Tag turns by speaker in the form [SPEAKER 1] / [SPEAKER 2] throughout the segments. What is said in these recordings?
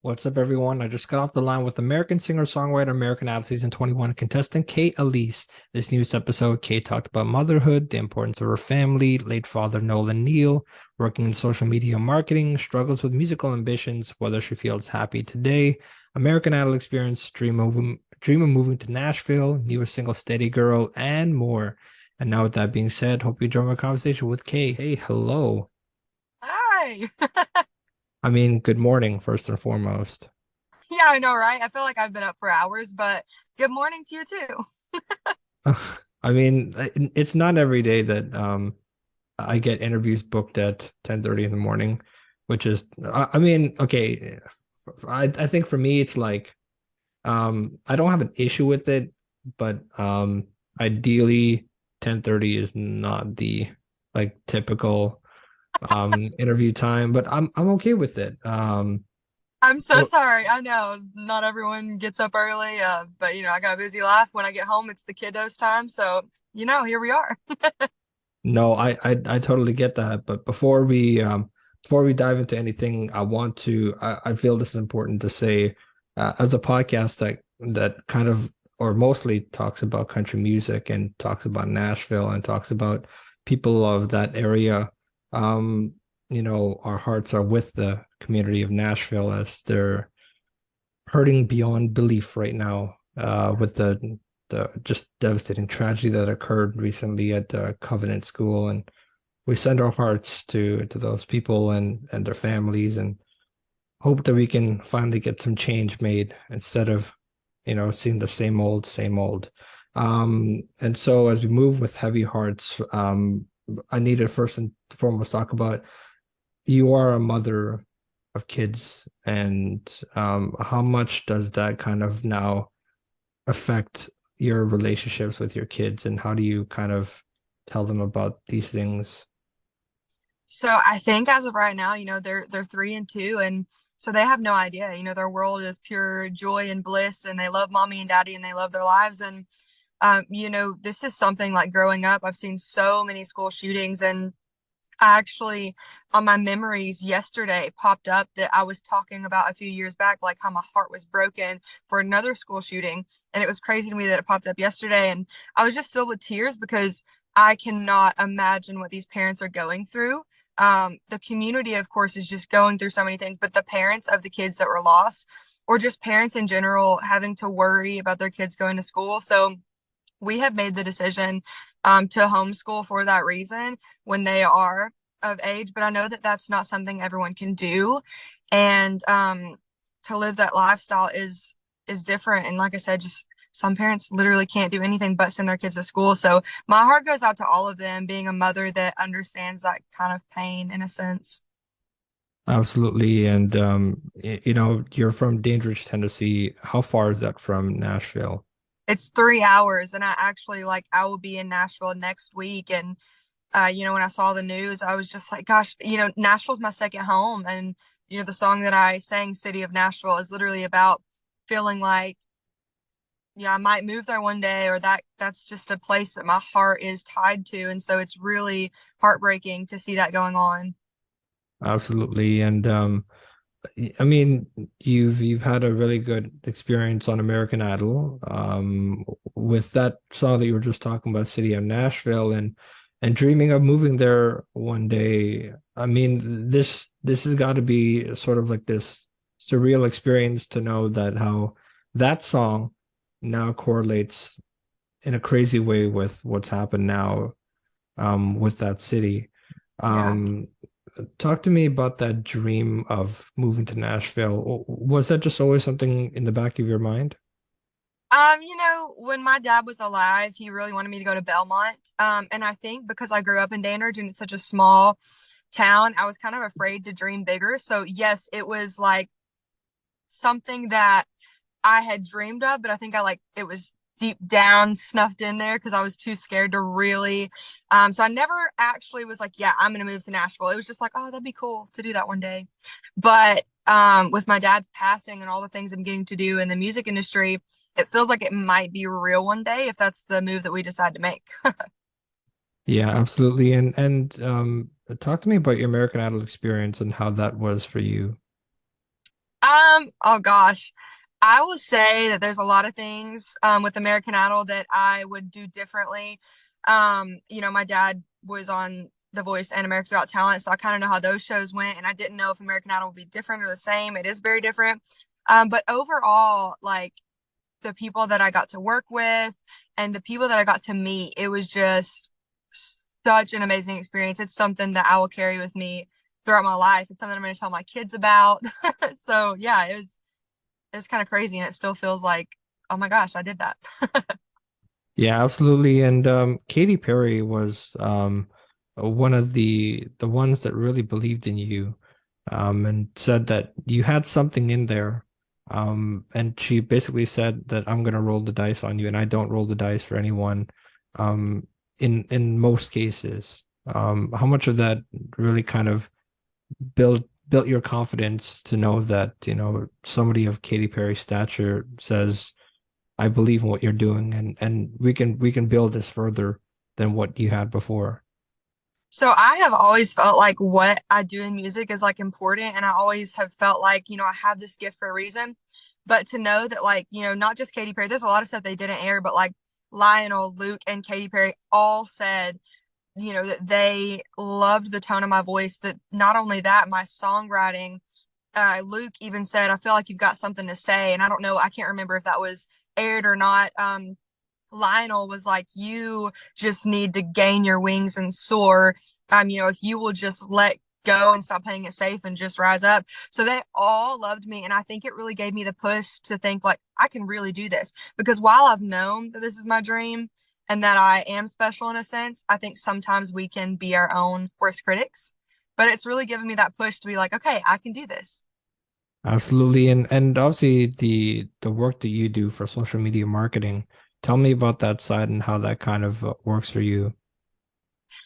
[SPEAKER 1] What's up, everyone? I just got off the line with American singer-songwriter, American Idol Season 21 contestant Kate Elise. This news episode, Kate talked about motherhood, the importance of her family, late father Nolan Neal, working in social media marketing, struggles with musical ambitions, whether she feels happy today, American Idol experience, dream of moving to Nashville, newest single Steady Girl, and more. And now with that being said, hope you enjoy my conversation with Kate. Hey, hello.
[SPEAKER 2] Hi.
[SPEAKER 1] Good morning, first and foremost.
[SPEAKER 2] Yeah, I know, right? I feel like I've been up for hours, but good morning to you too.
[SPEAKER 1] It's not every day that I get interviews booked at 10:30 in the morning, which is okay. I think for me it's like I don't have an issue with it, but ideally 10:30 is not the like typical interview time, but I'm okay with it.
[SPEAKER 2] I'm so
[SPEAKER 1] Well,
[SPEAKER 2] sorry. I know not everyone gets up early, but I got a busy life. When I get home, it's the kiddos' time. So, here we are.
[SPEAKER 1] no, I totally get that. But before we dive into anything, I feel this is important to say, as a podcast that kind of or mostly talks about country music and talks about Nashville and talks about people of that area. Um, our hearts are with the community of Nashville as they're hurting beyond belief right now, with the just devastating tragedy that occurred recently at Covenant School, and we send our hearts to those people and their families, and hope that we can finally get some change made instead of seeing the same old. And so as we move with heavy hearts, I need to first and foremost talk about you are a mother of kids, and how much does that kind of now affect your relationships with your kids, and how do you kind of tell them about these things?
[SPEAKER 2] So I think as of right now, they're 3 and 2, and so they have no idea. Their world is pure joy and bliss, and they love mommy and daddy, and they love their lives. And this is something like growing up, I've seen so many school shootings, and I actually, on my memories yesterday, popped up that I was talking about a few years back, like how my heart was broken for another school shooting. And it was crazy to me that it popped up yesterday. And I was just filled with tears because I cannot imagine what these parents are going through. The community, of course, is just going through so many things, but the parents of the kids that were lost, or just parents in general, having to worry about their kids going to school. So, we have made the decision to homeschool for that reason when they are of age, but I know that that's not something everyone can do, and to live that lifestyle is different. And like I said, just some parents literally can't do anything but send their kids to school. So my heart goes out to all of them, being a mother that understands that kind of pain in a sense.
[SPEAKER 1] Absolutely. And you're from Dandridge, Tennessee. How far is that from Nashville?
[SPEAKER 2] It's 3 hours, and I will be in Nashville next week. And when I saw the news, I was just like, gosh, Nashville's my second home. And, the song that I sang, City of Nashville, is literally about feeling like, yeah, I might move there one day, or that's just a place that my heart is tied to. And so it's really heartbreaking to see that going on.
[SPEAKER 1] Absolutely. And I mean, you've had a really good experience on American Idol, with that song that you were just talking about, City of Nashville, and dreaming of moving there one day. I mean, this has got to be sort of like this surreal experience to know that how that song now correlates in a crazy way with what's happened now, with that city.
[SPEAKER 2] Yeah.
[SPEAKER 1] Um, Talk to me about that dream of moving to Nashville. Was that just always something in the back of your mind?
[SPEAKER 2] When my dad was alive, he really wanted me to go to Belmont. And I think because I grew up in Dandridge and it's such a small town, I was kind of afraid to dream bigger. So yes, it was like something that I had dreamed of, but I think it was deep down snuffed in there because I was too scared to really. So I never actually was like, yeah, I'm gonna move to Nashville. It was just like, oh, that'd be cool to do that one day. But with my dad's passing and all the things I'm getting to do in the music industry, it feels like it might be real one day if that's the move that we decide to make.
[SPEAKER 1] Yeah, absolutely. And talk to me about your American Idol experience and how that was for you.
[SPEAKER 2] Oh gosh. I will say that there's a lot of things with American Idol that I would do differently. My dad was on The Voice and America's Got Talent, so I kind of know how those shows went, and I didn't know if American Idol would be different or the same. It is very different. But overall, like the people that I got to work with and the people that I got to meet, it was just such an amazing experience. It's something that I will carry with me throughout my life. It's something I'm going to tell my kids about. So yeah, it's kind of crazy, and it still feels like, oh my gosh, I did that.
[SPEAKER 1] Yeah, absolutely. And Katy Perry was one of the ones that really believed in you, and said that you had something in there. And she basically said that I'm gonna roll the dice on you, and I don't roll the dice for anyone. Um, in most cases. How much of that really kind of built your confidence to know that, somebody of Katy Perry's stature says, I believe in what you're doing, and we can build this further than what you had before.
[SPEAKER 2] So I have always felt like what I do in music is like important, and I always have felt like, I have this gift for a reason. But to know that, like, not just Katy Perry, there's a lot of stuff they didn't air, but like Lionel, Luke, and Katy Perry all said, that they loved the tone of my voice, that not only that, my songwriting, Luke even said, I feel like you've got something to say. And I don't know, I can't remember if that was aired or not. Lionel was like, you just need to gain your wings and soar. If you will just let go and stop playing it safe and just rise up. So they all loved me. And I think it really gave me the push to think like, I can really do this. Because while I've known that this is my dream and that I am special in a sense, I think sometimes we can be our own worst critics. But it's really given me that push to be like, okay, I can do this.
[SPEAKER 1] Absolutely. And obviously the work that you do for social media marketing, tell me about that side and how that kind of works for you.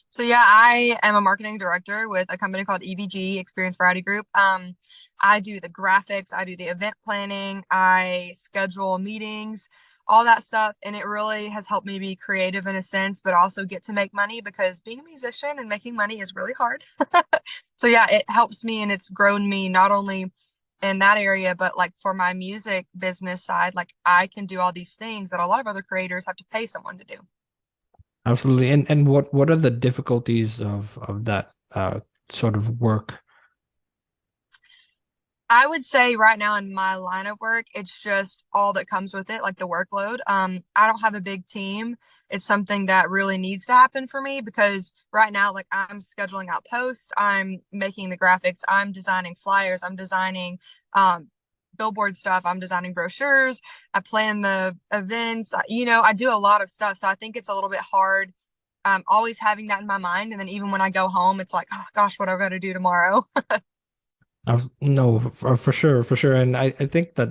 [SPEAKER 2] So yeah, I am a marketing director with a company called EVG, Experience Variety Group. I do the graphics, I do the event planning, I schedule meetings, all that stuff, and it really has helped me be creative in a sense, but also get to make money because being a musician and making money is really hard. So yeah, it helps me and it's grown me not only in that area, but like for my music business side, like I can do all these things that a lot of other creators have to pay someone to do.
[SPEAKER 1] Absolutely. And what are the difficulties of that sort of work?
[SPEAKER 2] I would say right now in my line of work, it's just all that comes with it, like the workload. I don't have a big team. It's something that really needs to happen for me because right now, like I'm scheduling out posts, I'm making the graphics, I'm designing flyers, I'm designing um, billboard stuff, I'm designing brochures, I plan the events, I do a lot of stuff. So I think it's a little bit hard always having that in my mind. And then even when I go home, it's like, oh gosh, what do I got to do tomorrow?
[SPEAKER 1] No, for sure, for sure. And I think that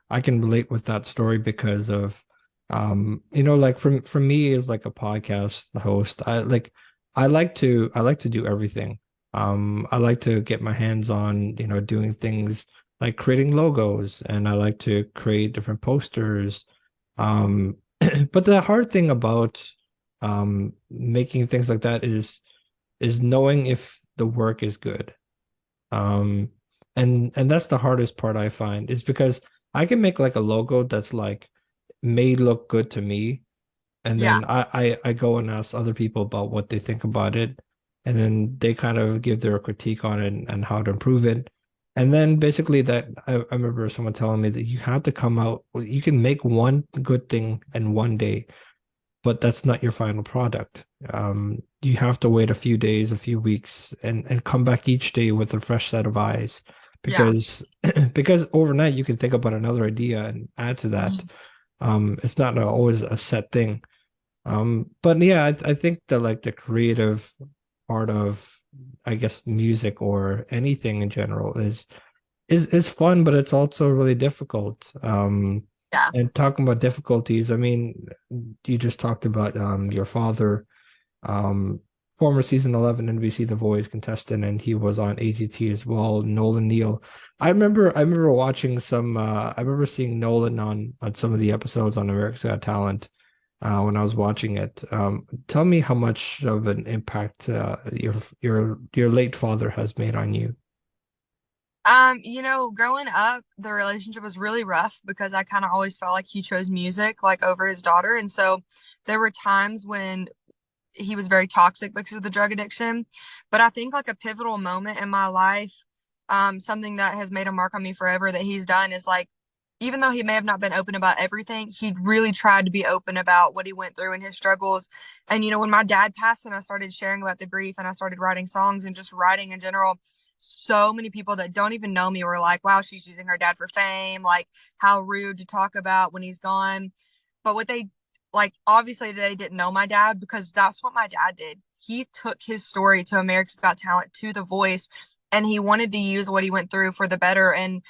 [SPEAKER 1] I can relate with that story because of like for me as like a podcast host, I like to do everything. I like to get my hands on, doing things like creating logos, and I like to create different posters. Um but the hard thing about making things like that is knowing if the work is good. Um, and that's the hardest part I find is because I can make like a logo that's like may look good to me, and
[SPEAKER 2] Yeah,
[SPEAKER 1] then I go and ask other people about what they think about it, and then they kind of give their critique on it and how to improve it. And then basically I remember someone telling me that you have to come out, you can make one good thing in one day, but that's not your final product. You have to wait a few days, a few weeks, and come back each day with a fresh set of eyes,
[SPEAKER 2] yeah.
[SPEAKER 1] because because overnight you can think about another idea and add to that.
[SPEAKER 2] Mhm.
[SPEAKER 1] It's not always a set thing. But yeah, I think that like the creative part of, I guess, music or anything in general is fun, but it's also really difficult.
[SPEAKER 2] Yeah.
[SPEAKER 1] And talking about difficulties, I mean, you just talked about your father, um, former season 11 NBC The Voice contestant, and he was on AGT as well, Nolan Neal. I remember watching I remember seeing Nolan on some of the episodes on America's Got Talent when I was watching it. Tell me how much of an impact your late father has made on you.
[SPEAKER 2] Growing up, the relationship was really rough because I kind of always felt like he chose music like over his daughter. And so there were times when he was very toxic because of the drug addiction. But I think like a pivotal moment in my life, something that has made a mark on me forever that he's done is like, even though he may have not been open about everything, he really tried to be open about what he went through and his struggles. And, when my dad passed and I started sharing about the grief and I started writing songs and just writing in general, so many people that don't even know me were like, wow, she's using her dad for fame. Like, how rude to talk about when he's gone. But what they like, obviously, they didn't know my dad because that's what my dad did. He took his story to America's Got Talent, to The Voice, and he wanted to use what he went through for the better. And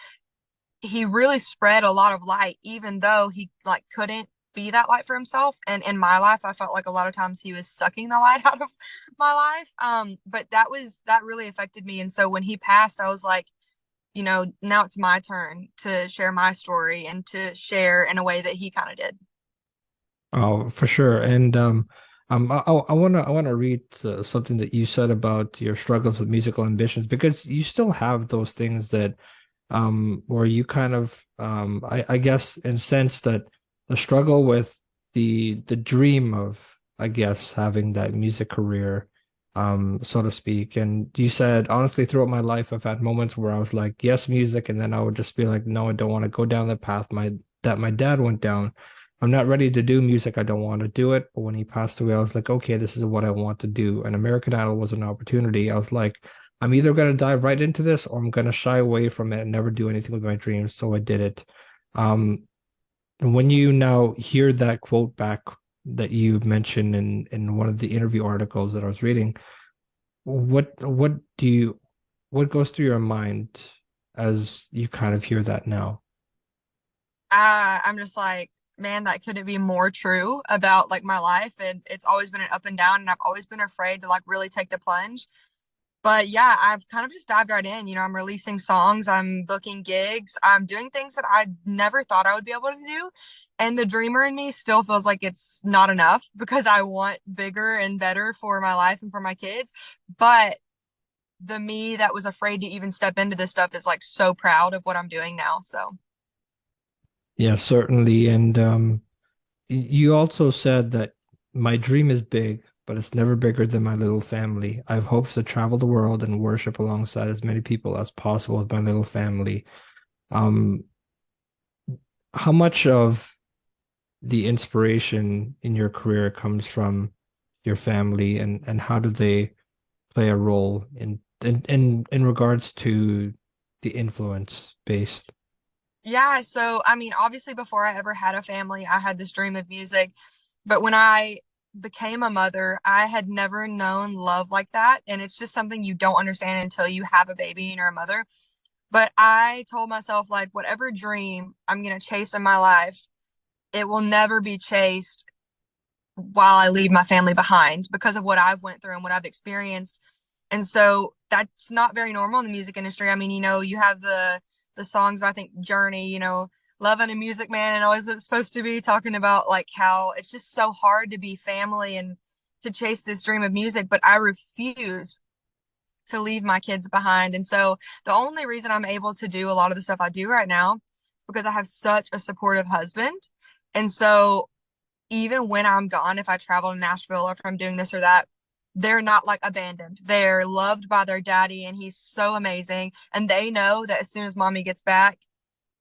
[SPEAKER 2] he really spread a lot of light, even though he like couldn't be that light for himself. And in my life, I felt like a lot of times he was sucking the light out of my life. But that really affected me. And so when he passed, I was like, now it's my turn to share my story and to share in a way that he kind of did.
[SPEAKER 1] Oh, for sure. And I wanna read something that you said about your struggles with musical ambitions because you still have those things that where you kind of I guess in a sense that the struggle with the dream of I guess having that music career so to speak. And you said honestly throughout my life I've had moments where I was like yes music and then I would just be like no I don't want to go down the path my dad went down. I'm not ready to do music. I don't want to do it. But when he passed away, I was like, okay, this is what I want to do. And American Idol was an opportunity. I was like, I'm either going to dive right into this or I'm going to shy away from it and never do anything with my dreams. So I did it. Um, and when you now hear that quote back that you mentioned in one of the interview articles that I was reading, what goes through your mind as you kind of hear that now?
[SPEAKER 2] I'm just like, man, that couldn't be more true about like my life. And it's always been an up and down, and I've always been afraid to like really take the plunge. But yeah, I've kind of just dived right in. I'm releasing songs, I'm booking gigs, I'm doing things that I never thought I would be able to do. And the dreamer in me still feels like it's not enough because I want bigger and better for my life and for my kids. But the me that was afraid to even step into this stuff is like so proud of what I'm doing now. So
[SPEAKER 1] Yeah, certainly. And you also said that my dream is big, but it's never bigger than my little family. I have hopes to travel the world and worship alongside as many people as possible with my little family. Um, how much of the inspiration in your career comes from your family and how do they play a role in regards to the influence based?
[SPEAKER 2] yeah, so I mean, obviously before I ever had a family, I had this dream of music. But when I became a mother, I had never known love like that. And it's just something you don't understand until you have a baby and you're a mother. But I told myself, like, whatever dream I'm gonna chase in my life, it will never be chased while I leave my family behind because of what I've went through and what I've experienced. And so that's not very normal in the music industry. I mean, you have the songs of I think Journey, Loving a Music Man and always was supposed to be talking about like how it's just so hard to be family and to chase this dream of music, but I refuse to leave my kids behind. And so the only reason I'm able to do a lot of the stuff I do right now is because I have such a supportive husband. And so even when I'm gone, if I travel to Nashville or if I'm doing this or that, they're not like abandoned. They're loved by their daddy, and he's so amazing. And they know that as soon as mommy gets back,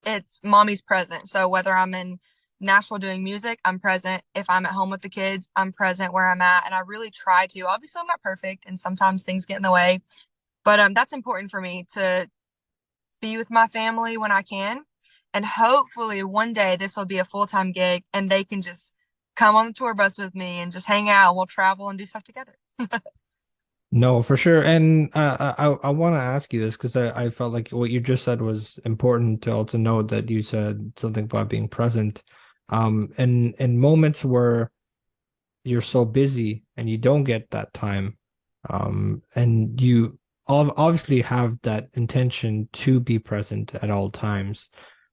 [SPEAKER 2] it's mommy's present. So whether I'm in Nashville doing music, I'm present. If I'm at home with the kids, I'm present where I'm at. And I really try to. Obviously, I'm not perfect, and sometimes things get in the way. But that's important for me to be with my family when I can. And hopefully one day this will be a full-time gig and they can just come on the tour bus with me and just hang out. We'll travel and do stuff together.
[SPEAKER 1] No, for sure. And I want to ask you this because I felt like what you just said was important to also note that you said something about being present. And in moments where you're so busy and you don't get that time, and you obviously have that intention to be present at all times.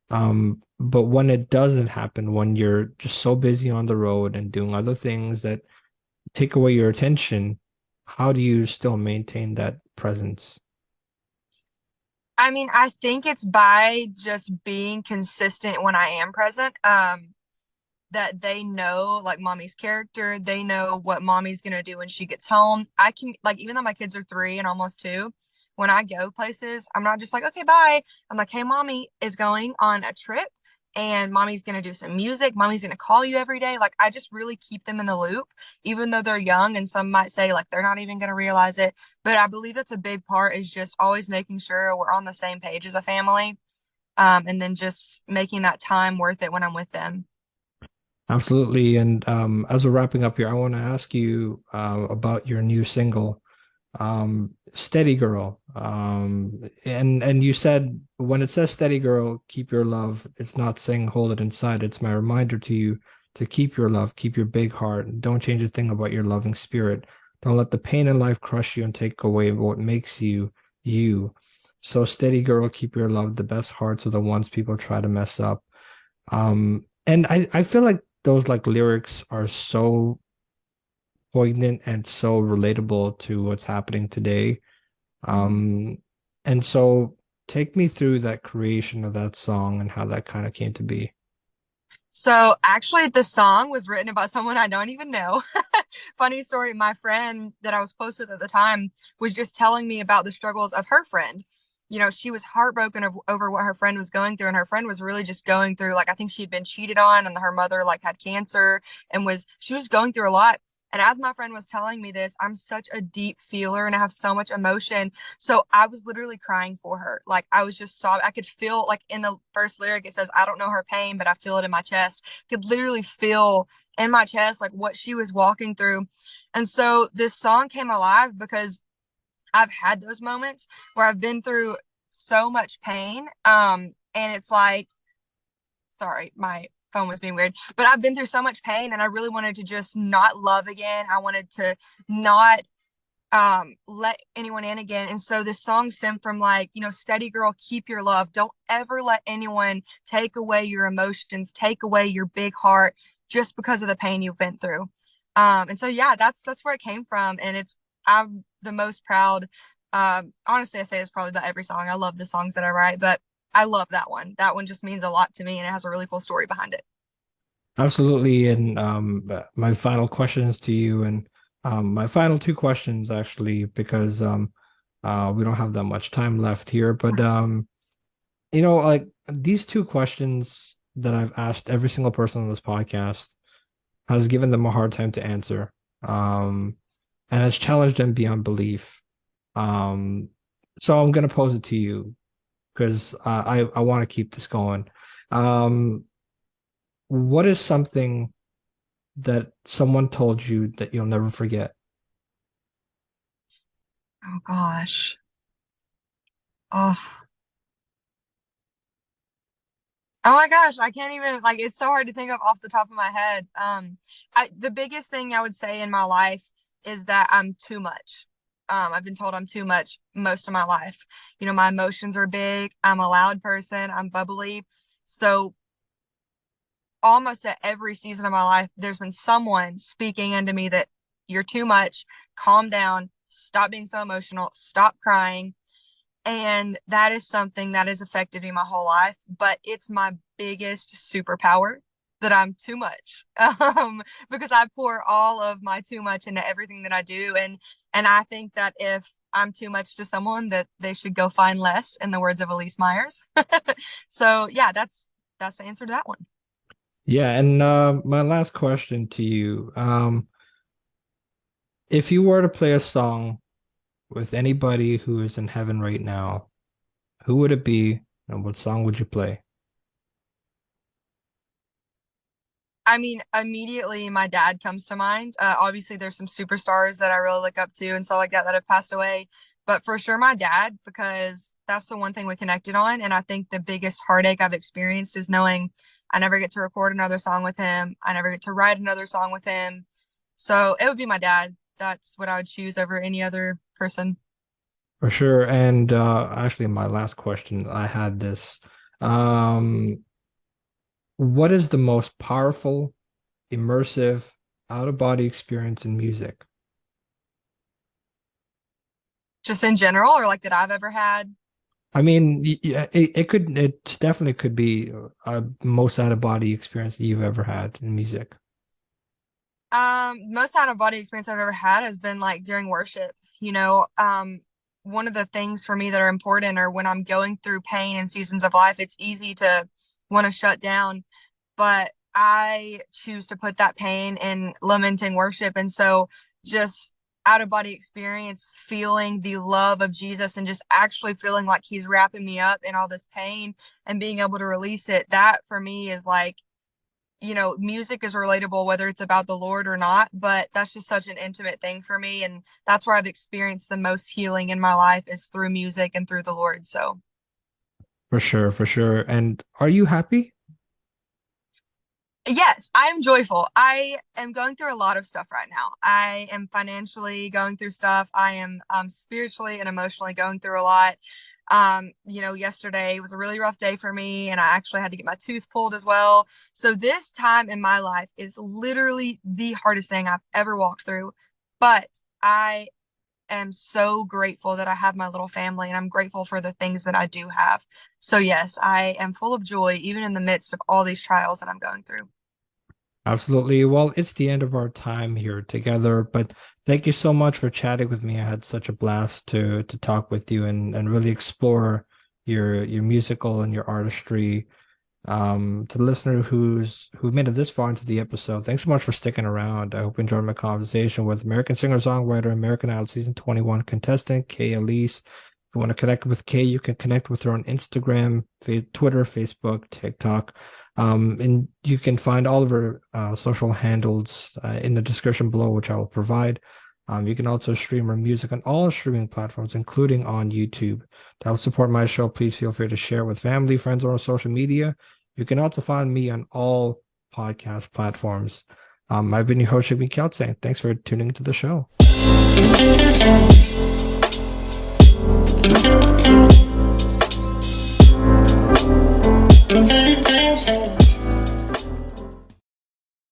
[SPEAKER 1] But when it doesn't happen, when you're just so busy on the road and doing other things that take away your attention, how do you still maintain that presence?
[SPEAKER 2] I mean, I think it's by just being consistent when I am present. That they know like mommy's character, they know what mommy's gonna do when she gets home. I can like even though my kids are 3 and almost 2, when I go places, I'm not just like, okay, bye. I'm like, hey, mommy is going on a trip and mommy's gonna do some music. Mommy's gonna call you every day. Like I just really keep them in the loop, even though they're young and some might say like they're not even gonna realize it. But I believe that's a big part is just always making sure we're on the same page as a family. And then just making that time worth it when I'm with them.
[SPEAKER 1] Absolutely. And as we're wrapping up here, I want to ask you about your new single, Steady Girl. And you said when it says Steady Girl, keep your love, it's not saying hold it inside. It's my reminder to you to keep your love, keep your big heart. Don't change a thing about your loving spirit. Don't let the pain in life crush you and take away what makes you you. So steady girl, keep your love. The best hearts are the ones people try to mess up. And I feel like those like lyrics are so poignant and so relatable to what's happening today. Um, and so take me through that creation of that song and how that kind of came to be.
[SPEAKER 2] So actually, the song was written about someone I don't even know. Funny story, my friend that I was close with at the time was just telling me about the struggles of her friend. You know, she was heartbroken over what her friend was going through, and her friend was really just going through like I think she'd been cheated on, and her mother like had cancer, and was she was going through a lot. And as my friend was telling me this, I'm such a deep feeler and I have so much emotion. So I was literally crying for her. Like I was just sobbing. I could feel like in the first lyric it says, I don't know her pain, but I feel it in my chest. I could literally feel in my chest like what she was walking through. And so this song came alive because I've had those moments where I've been through so much pain. And it's like, sorry, my phone was being weird, but I've been through so much pain and I really wanted to just not love again. I wanted to not let anyone in again. And so this song stemmed from like, you know, steady girl, keep your love. Don't ever let anyone take away your emotions, take away your big heart just because of the pain you've been through. And so yeah, that's where it came from. And it's I'm the most proud. Honestly, I say this probably about every song. I love the songs that I write, but I love that one. That one just means a lot to me and it has a really cool story behind it.
[SPEAKER 1] Absolutely. And my final questions to you, and my final two questions actually, because we don't have that much time left here. But like these two questions that I've asked every single person on this podcast has given them a hard time to answer, and has challenged them beyond belief. Um, so I'm gonna pose it to you because I want to keep this going. Um, what is something that someone told you that you'll never forget?
[SPEAKER 2] Oh gosh. Oh, oh my gosh, I can't even like it's so hard to think of off the top of my head. The biggest thing I would say in my life is that I'm too much. I've been told I'm too much most of my life. You know, my emotions are big. I'm a loud person. I'm bubbly. So almost at every season of my life, there's been someone speaking into me that you're too much. Calm down. Stop being so emotional. Stop crying. And that is something that has affected me my whole life, but it's my biggest superpower that I'm too much. Because I pour all of my too much into everything that I do. And I think that if I'm too much to someone, that they should go find less, in the words of Elise Myers. So yeah, that's the answer to that one.
[SPEAKER 1] Yeah, and my last question to you, if you were to play a song with anybody who is in heaven right now, who would it be, and what song would you play?
[SPEAKER 2] I mean, immediately my dad comes to mind. Obviously, there's some superstars that I really look up to and stuff like that have passed away. But for sure, my dad, because that's the one thing we connected on. And I think the biggest heartache I've experienced is knowing I never get to record another song with him. I never get to write another song with him. So it would be my dad. That's what I would choose over any other person.
[SPEAKER 1] For sure. And actually, my last question, I had this. Um, what is the most powerful, immersive, out-of-body experience in music?
[SPEAKER 2] Just in general, or like that I've ever had.
[SPEAKER 1] I mean, yeah, it definitely could be a most out of body experience that you've ever had in music.
[SPEAKER 2] Most out of body experience I've ever had has been like during worship. You know, one of the things for me that are important are when I'm going through pain and seasons of life, it's easy to want to shut down, but I choose to put that pain in lamenting worship. And so just out of body experience, feeling the love of Jesus and just actually feeling like he's wrapping me up in all this pain and being able to release it, that for me is like, music is relatable whether it's about the Lord or not, but that's just such an intimate thing for me. And that's where I've experienced the most healing in my life is through music and through the Lord. So,
[SPEAKER 1] For sure, for sure. And are you happy?
[SPEAKER 2] yes, I am joyful. I am going through a lot of stuff right now. I am financially going through stuff. I am spiritually and emotionally going through a lot. Yesterday was a really rough day for me, and I actually had to get my tooth pulled as well. So this time in my life is literally the hardest thing I've ever walked through. But I am so grateful that I have my little family, and I'm grateful for the things that I do have. So yes, I am full of joy, even in the midst of all these trials that I'm going through.
[SPEAKER 1] Absolutely. Well, it's the end of our time here together, but thank you so much for chatting with me. I had such a blast to talk with you and really explore your musical and your artistry. To the listener who made it this far into the episode, thanks so much for sticking around. I hope you enjoyed my conversation with American singer-songwriter, American Idol Season 21 contestant Kay Elise. If you want to connect with Kay, you can connect with her on Instagram, Twitter, Facebook, TikTok. And you can find all of her social handles in the description below, which I will provide. You can also stream her music on all streaming platforms, including on YouTube. To help support my show, please feel free to share with family, friends, or on social media. You can also find me on all podcast platforms. I've been your host, Jigme Kelsang. Thanks for tuning into the show.